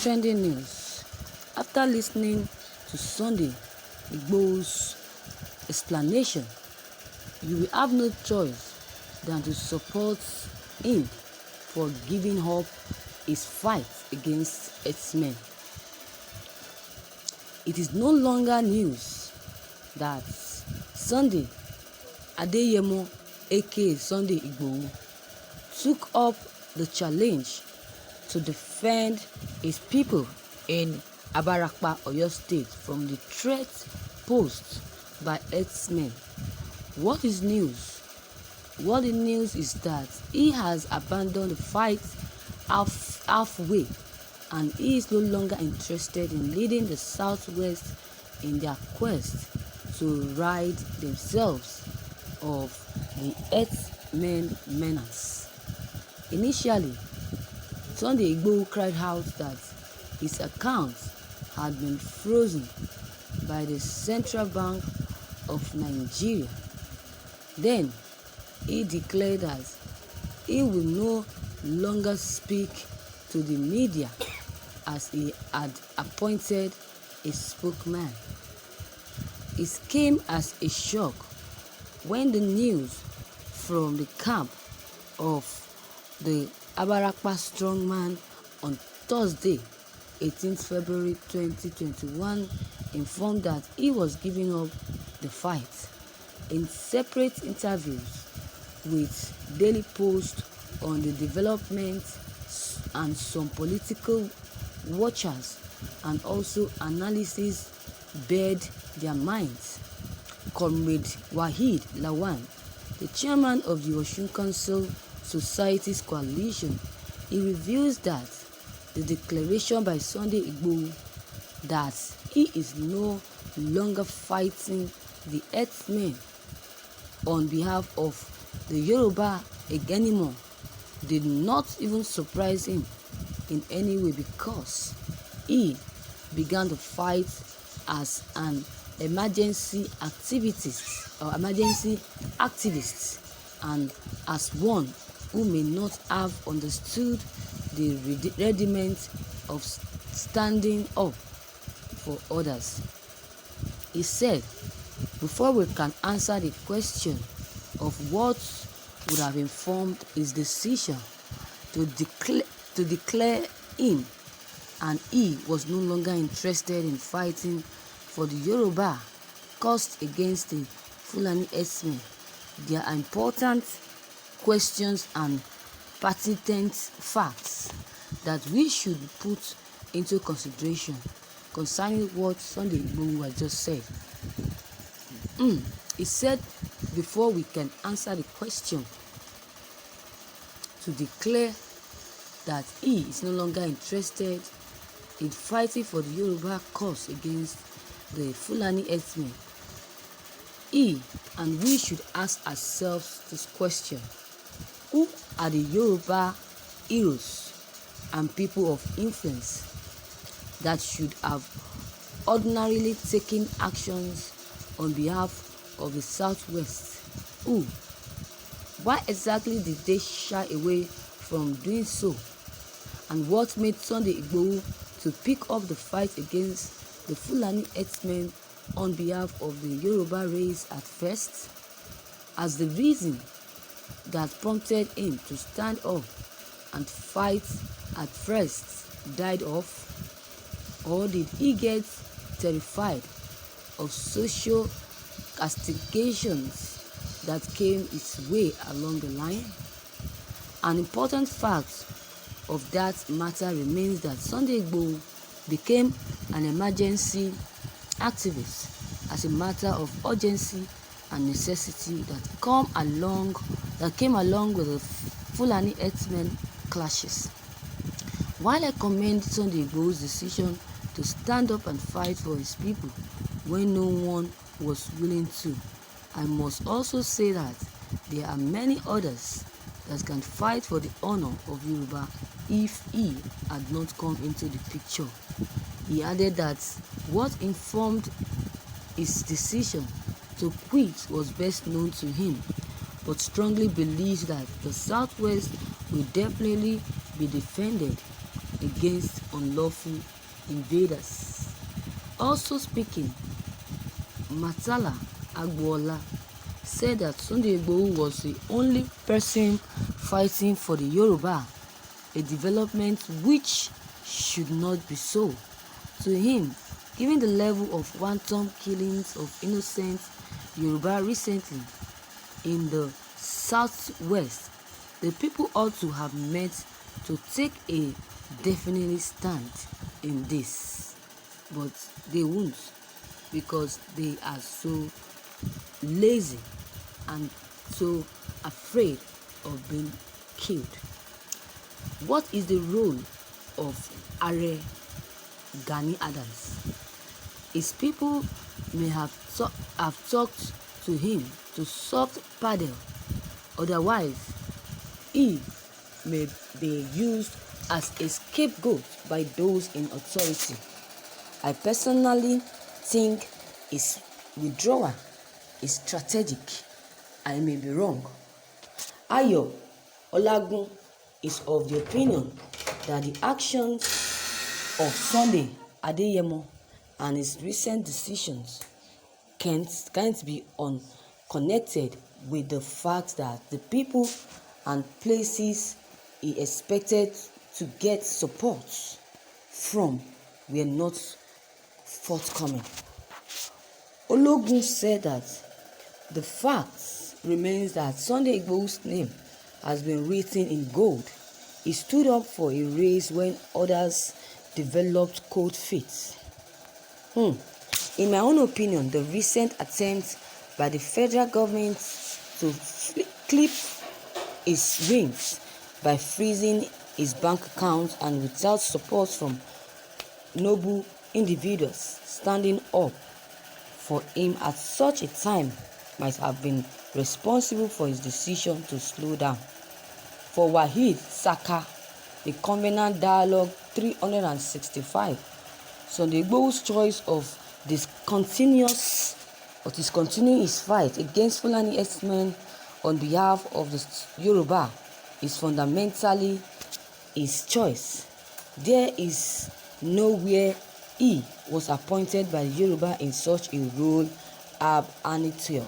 trending news. After listening to Sunday Igboho's explanation, you will have no choice than to support him for giving up his fight against herdsmen. It is no longer news that Sunday Adeyemo, aka Sunday Igboho, took up the challenge to defend his people in Abarakpa, Oyo State from the threat posed by herdsmen. What is news? What the news is that he has abandoned the fight halfway, and he is no longer interested in leading the Southwest in their quest to rid themselves of the herdsmen menace. Initially, Sunday Igboho cried out that his account had been frozen by the Central Bank of Nigeria. Then he declared that he will no longer speak to the media as he had appointed a spokesman. It came as a shock when the news from the camp of the Abarakpa strongman on Thursday, 18th February 2021, informed that he was giving up the fight. In separate interviews with Daily Post on the development, and some political watchers and also analysis bared their minds, Comrade Waheed Lawan, the chairman of the Osun Council Society's coalition, he reveals that the declaration by Sunday Igboho that he is no longer fighting the herdsmen on behalf of the Yoruba anymore did not even surprise him in any way, because he began the fight as an emergency activist and as one who may not have understood the rudiment of standing up for others. He said, before we can answer the question of what would have informed his decision to declare him and he was no longer interested in fighting for the Yoruba cause against the Fulani herdsmen, there are important questions and pertinent facts that we should put into consideration concerning what Sunday Igboho has just said. He said, before we can answer the question to declare that he is no longer interested in fighting for the Yoruba cause against the Fulani herdsmen, he and we should ask ourselves this question: who are the Yoruba heroes and people of influence that should have ordinarily taken actions on behalf of the Southwest? Who? Why exactly did they shy away from doing so? And what made Sunday Igboho to pick up the fight against the Fulani herdsmen on behalf of the Yoruba race at first? As the reason that prompted him to stand up and fight at first died off? Or did he get terrified of social castigations that came his way along the line? An important fact of that matter remains that Sunday Igboho became an emergency activist as a matter of urgency and necessity that came along with the Fulani herdsmen clashes. While I commend Sunday Igboho's decision to stand up and fight for his people when no one was willing to, I must also say that there are many others that can fight for the honor of Yoruba if he had not come into the picture. He added that what informed his decision to quit was best known to him, but strongly believes that the Southwest will definitely be defended against unlawful invaders. Also speaking, Matala Agbola said that Sunday Igboho was the only person fighting for the Yoruba, a development which should not be so. To him, given the level of wanton killings of innocent Yoruba recently in the southwest, the people ought to have met to take a definite stand in this, but they won't, because they are so lazy and so afraid of being killed. What is the role of Are Gani Adams? His people may have talked to him to soft paddle, otherwise he may be used as a scapegoat by those in authority. I personally think his withdrawal is strategic. I may be wrong. Ayo Olagun is of the opinion that the actions of Sunday Adeyemo and his recent decisions can't be unconnected with the fact that the people and places he expected to get support from were not forthcoming. Ologun said that the fact remains that Sunday Igboho's name has been written in gold. He stood up for a race when others developed cold feet. In my own opinion, the recent attempt by the federal government to clip his wings by freezing his bank account and without support from noble individuals standing up for him at such a time might have been responsible for his decision to slow down. For Wahid Saka, the Covenant Dialogue 365, Sunday Igboho's choice of discontinuing his fight against Fulani herdsmen on behalf of the Yoruba is fundamentally his choice. There is nowhere he was appointed by the Yoruba in such a role ab initio.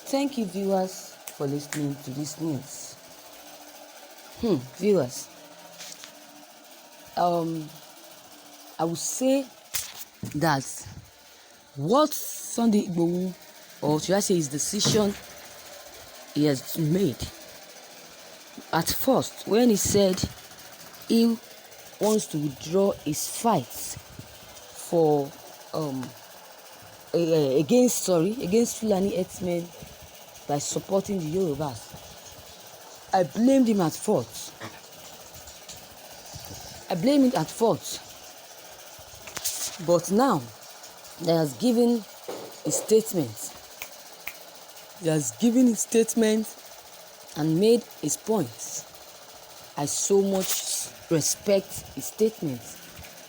Thank you, viewers, for listening to this news. Viewers, I would say that what Sunday Igboho, or should I say his decision he has made, at first when he said he wants to withdraw his fight for against Fulani herdsmen by supporting the Yorubas, I blamed him at first. But now he has given a statement. And made his points. I so much respect his statements.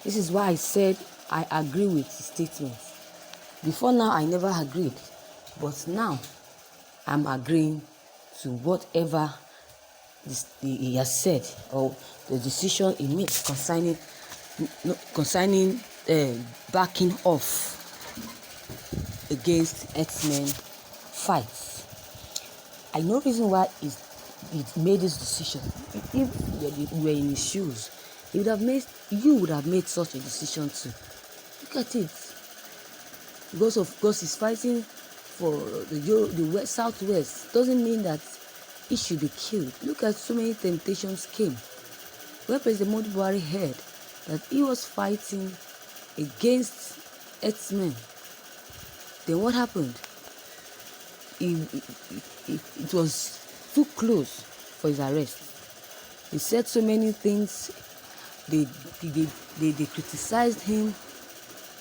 This is why I said I agree with his statements. Before now, I never agreed, but now I'm agreeing to whatever he has said, or the decision he made concerning backing off against herdsmen fights. I know reason why he made this decision. If you were in his shoes, you would have made such a decision too. Look at it. Because he's fighting for the southwest doesn't mean that he should be killed. Look at so many temptations came. When President Buhari heard that he was fighting against herdsmen, then what happened? It was too close for his arrest. He said so many things. They criticized him.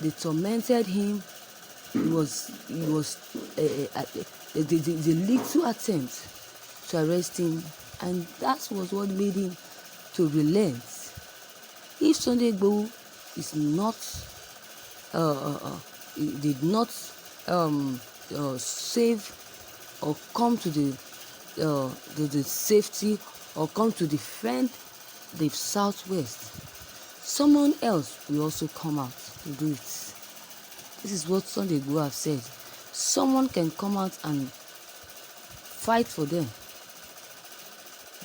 They tormented him. It was the little attempt to arrest him, and that was what made him to relent. If Sunday Igboho is not did not save or come to the safety or come to defend the southwest, someone else will also come out to do it. This is what Sunday Igboho have said. Someone can come out and fight for them.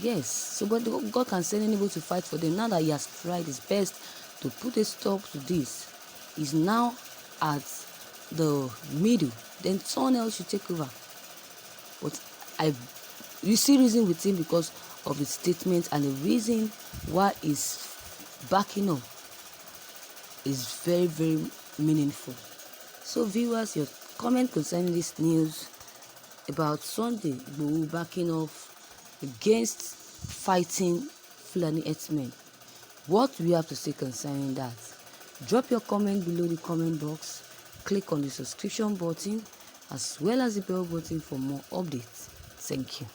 Yes, so but God can send anybody to fight for them. Now that he has tried his best to put a stop to this, he's now at the middle. Then someone else should take over. But you see reason with him because of his statement, and the reason why he's backing up is very, very meaningful. So viewers, your comment concerning this news about Sunday Igboho backing off against fighting Fulani herdsmen. What do you have to say concerning that? Drop your comment below the comment box. Click on the subscription button as well as the bell button for more updates. Thank you.